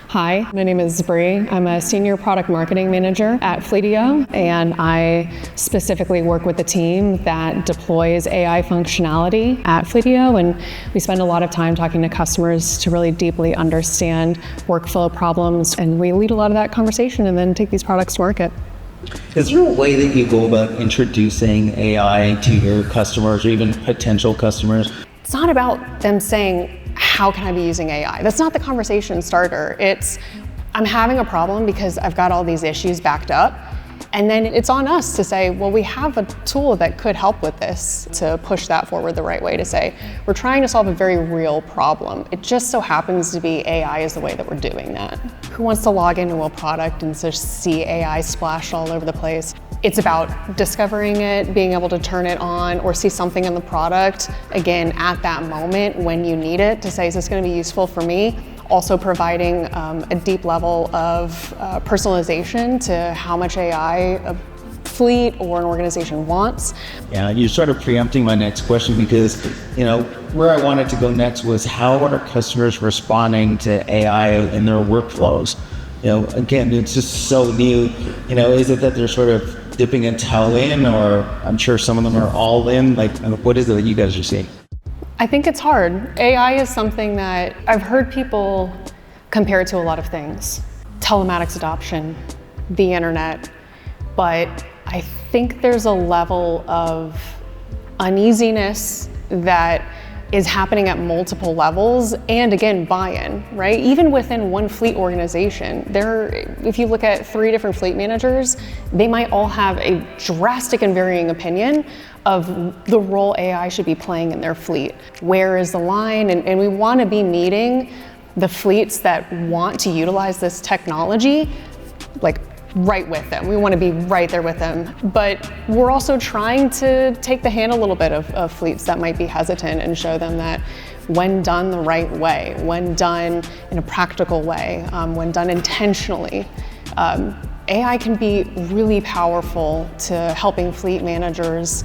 Hi, my name is Bri. I'm a senior product marketing manager at Fleetio, and I specifically work with the team that deploys AI functionality at Fleetio, and we spend a lot of time talking to customers to really deeply understand workflow problems, and we lead a lot of that conversation and then take these products to market. Is there a way that you go about introducing AI to your customers or even potential customers? It's not about them saying, how can I be using AI? That's not the conversation starter. It's, I'm having a problem because I've got all these issues backed up. And then it's on us to say, well, we have a tool that could help with this, to push that forward the right way, to say, we're trying to solve a very real problem. It just so happens to be AI is the way that we're doing that. Who wants to log into a product and just see AI splash all over the place? It's about discovering it, being able to turn it on or see something in the product, again, at that moment when you need it, to say, is this going to be useful for me? Also providing a deep level of personalization to how much AI a fleet or an organization wants. Yeah, you're sort of preempting my next question because, where I wanted to go next was how are customers responding to AI in their workflows? Again, it's just so new. Is it that they're sort of dipping a toe in, or I'm sure some of them are all in? Like, what is it that you guys are seeing? I think it's hard. AI is something that I've heard people compare it to a lot of things. Telematics adoption, the internet, but I think there's a level of uneasiness that is happening at multiple levels, and again, buy-in, right? Even within one fleet organization, if you look at 3 different fleet managers, they might all have a drastic and varying opinion of the role AI should be playing in their fleet. Where is the line? And we want to be meeting the fleets that want to utilize this technology, like right with them. We want to be right there with them. But we're also trying to take the hand a little bit of fleets that might be hesitant and show them that when done the right way, when done in a practical way, when done intentionally, AI can be really powerful to helping fleet managers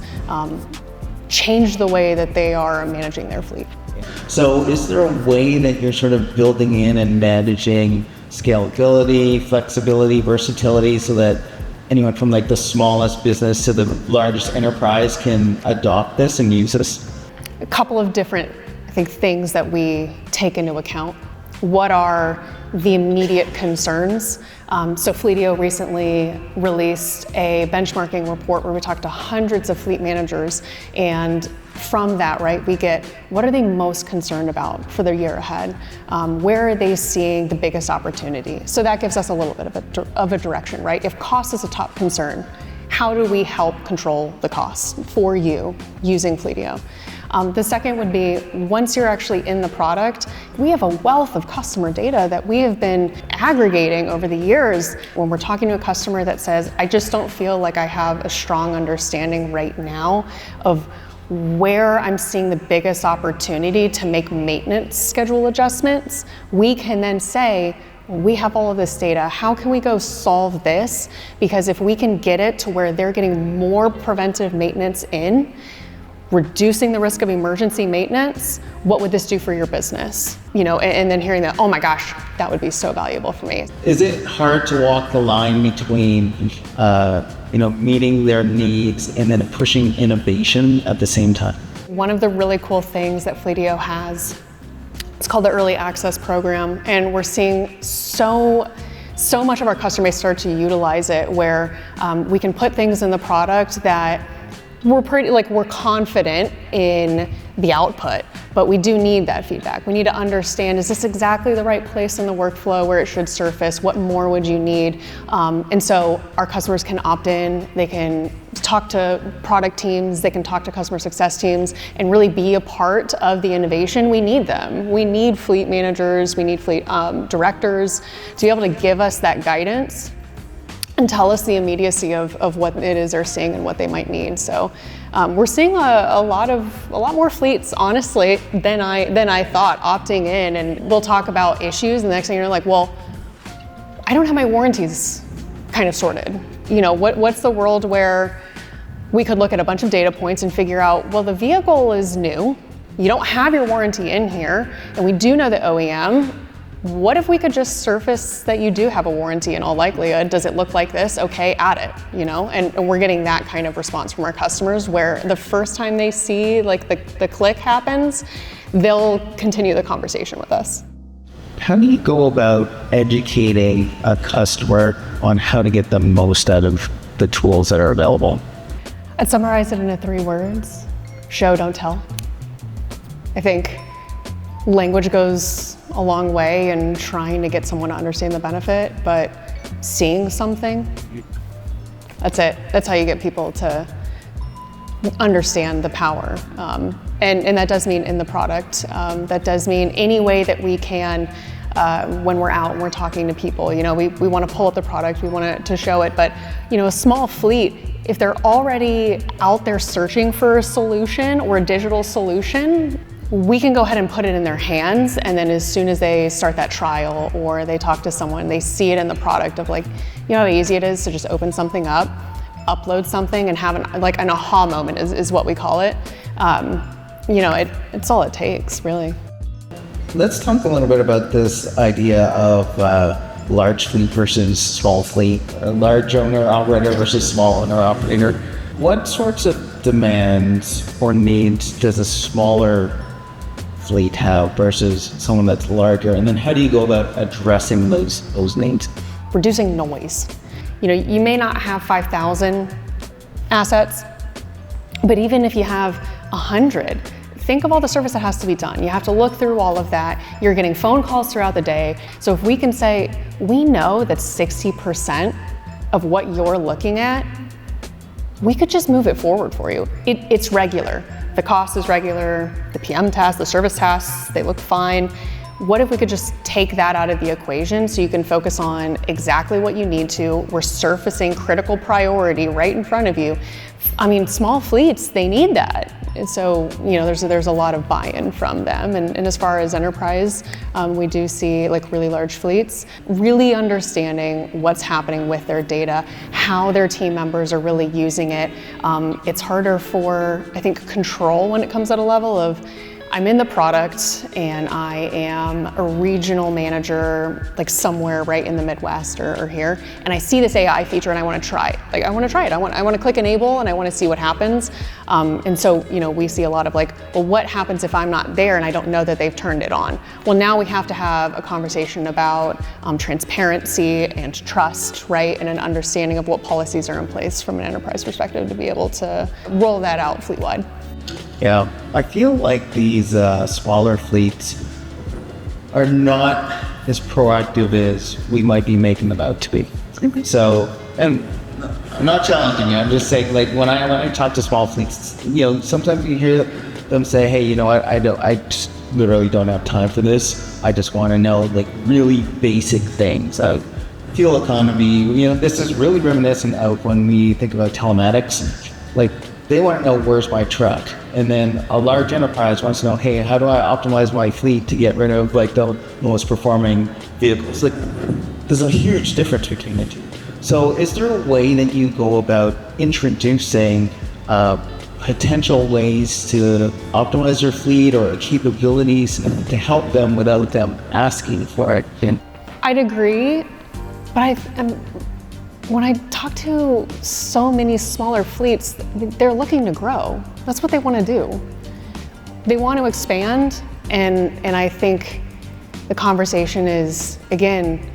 change the way that they are managing their fleet. So is there a way that you're sort of building in and managing scalability, flexibility, versatility, so that anyone from like the smallest business to the largest enterprise can adopt this and use this? A couple of different, things that we take into account. What are the immediate concerns? So Fleetio recently released a benchmarking report where we talked to hundreds of fleet managers, and from that, right, we get what are they most concerned about for their year ahead? Where are they seeing the biggest opportunity? So that gives us a little bit of a direction, right? If cost is a top concern, how do we help control the costs for you using Fleetio? The second would be, once you're actually in the product, we have a wealth of customer data that we have been aggregating over the years. When we're talking to a customer that says, I just don't feel like I have a strong understanding right now of where I'm seeing the biggest opportunity to make maintenance schedule adjustments, we can then say, we have all of this data, how can we go solve this? Because if we can get it to where they're getting more preventive maintenance in, reducing the risk of emergency maintenance, what would this do for your business? And then hearing that, oh my gosh, that would be so valuable for me. Is it hard to walk the line between, meeting their needs and then pushing innovation at the same time? One of the really cool things that Fleetio has, it's called the Early Access Program, and we're seeing so much of our customer base start to utilize it, where we can put things in the product that we're confident in the output, but we do need that feedback. We need to understand, is this exactly the right place in the workflow where it should surface? What more would you need? And so our customers can opt in, they can talk to product teams, they can talk to customer success teams, and really be a part of the innovation. We need them. We need fleet managers, we need fleet directors to be able to give us that guidance and tell us the immediacy of what it is they're seeing and what they might need. So we're seeing a lot more fleets, honestly, than I thought, opting in. And we'll talk about issues, and the next thing you're like, well, I don't have my warranties kind of sorted. What's the world where we could look at a bunch of data points and figure out, well, the vehicle is new, you don't have your warranty in here, and we do know the OEM, what if we could just surface that you do have a warranty in all likelihood? Does it look like this? Okay, add it, you know? And we're getting that kind of response from our customers where the first time they see like the click happens, they'll continue the conversation with us. How do you go about educating a customer on how to get the most out of the tools that are available? I'd summarize it into 3 words: show, don't tell. I think language goes a long way in trying to get someone to understand the benefit, but seeing something, that's it. That's how you get people to understand the power. And that does mean in the product. That does mean any way that we can when we're out and we're talking to people. You know, we want to pull up the product, we want to show it, but you know, a small fleet, if they're already out there searching for a solution or a digital solution, we can go ahead and put it in their hands, and then as soon as they start that trial or they talk to someone, they see it in the product of like, you know how easy it is to just open something up, upload something, and have an aha moment is what we call it. You know, it's all it takes, really. Let's talk a little bit about this idea of large fleet versus small fleet, a large owner operator versus small owner operator. What sorts of demands or needs does a smaller fleet have versus someone that's larger? And then how do you go about addressing those needs? Reducing noise. You know, you may not have 5,000 assets, but even if you have 100, think of all the service that has to be done. You have to look through all of that. You're getting phone calls throughout the day. So if we can say, we know that 60% of what you're looking at, we could just move it forward for you. It's regular. The cost is regular, the PM tasks, the service tasks, they look fine. What if we could just take that out of the equation so you can focus on exactly what you need to? We're surfacing critical priority right in front of you. I mean, small fleets, they need that. And so, you know, there's a lot of buy-in from them. And as far as enterprise, we do see like really large fleets, really understanding what's happening with their data, how their team members are really using it. It's harder for, I think, control when it comes at a level of, I'm in the product and I am a regional manager like somewhere right in the Midwest or here, and I see this AI feature and I want to try it. Like I want to try it. I want to click enable and I want to see what happens. And so, you know, we see a lot of like, well, what happens if I'm not there and I don't know that they've turned it on? Well, now we have to have a conversation about transparency and trust, right? And an understanding of what policies are in place from an enterprise perspective to be able to roll that out fleet-wide. Yeah, I feel like these smaller fleets are not as proactive as we might be making them out to be. So, and I'm not challenging you, I'm just saying, like, when I talk to small fleets, you know, sometimes you hear them say, hey, you know what, I just literally don't have time for this. I just want to know, like, really basic things. Fuel economy, you know, this is really reminiscent of when we think about telematics. Like, they want to know where's my truck, and then a large enterprise wants to know, hey, how do I optimize my fleet to get rid of like the most performing vehicles? Like, there's a huge difference between the two. So is there a way that you go about introducing potential ways to optimize your fleet or capabilities to help them without them asking for it? I'd agree, but when I talk to so many smaller fleets, they're looking to grow. That's what they want to do. They want to expand, and I think the conversation is, again,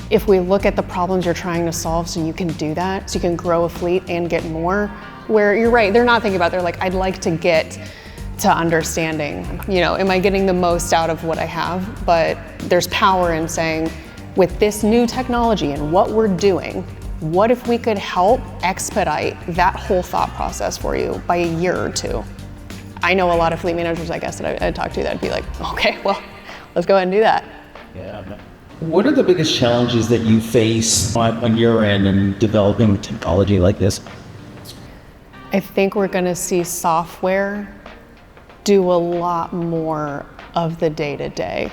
if we look at the problems you're trying to solve so you can do that, so you can grow a fleet and get more, where you're right, they're not thinking about, they're like, I'd like to get to understanding, you know, am I getting the most out of what I have? But there's power in saying, with this new technology and what we're doing, what if we could help expedite that whole thought process for you by a year or two? I know a lot of fleet managers, I guess, that I talk to that'd be like, okay, well, let's go ahead and do that. Yeah. What are the biggest challenges that you face on your end in developing technology like this? I think we're going to see software do a lot more of the day-to-day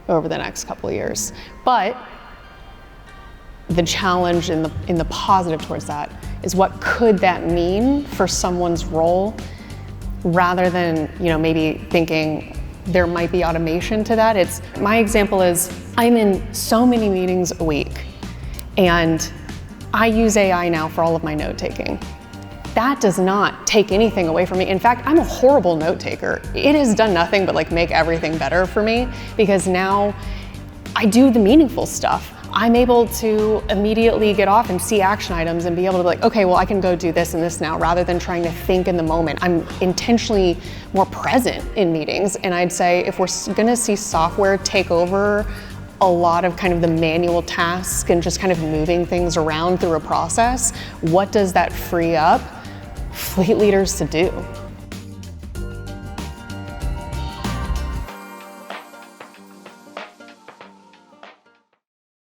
over the next couple of years. But the challenge in the positive towards that is, what could that mean for someone's role, rather than, you know, maybe thinking there might be automation to that. It's, my example is, I'm in so many meetings a week, and I use AI now for all of my note taking. That does not take anything away from me. In fact, I'm a horrible note taker. It has done nothing but like make everything better for me, because now I do the meaningful stuff. I'm able to immediately get off and see action items and be able to be like, okay, well, I can go do this and this now, rather than trying to think in the moment. I'm intentionally more present in meetings. And I'd say if we're gonna see software take over a lot of kind of the manual tasks and just kind of moving things around through a process, what does that free up fleet leaders to do?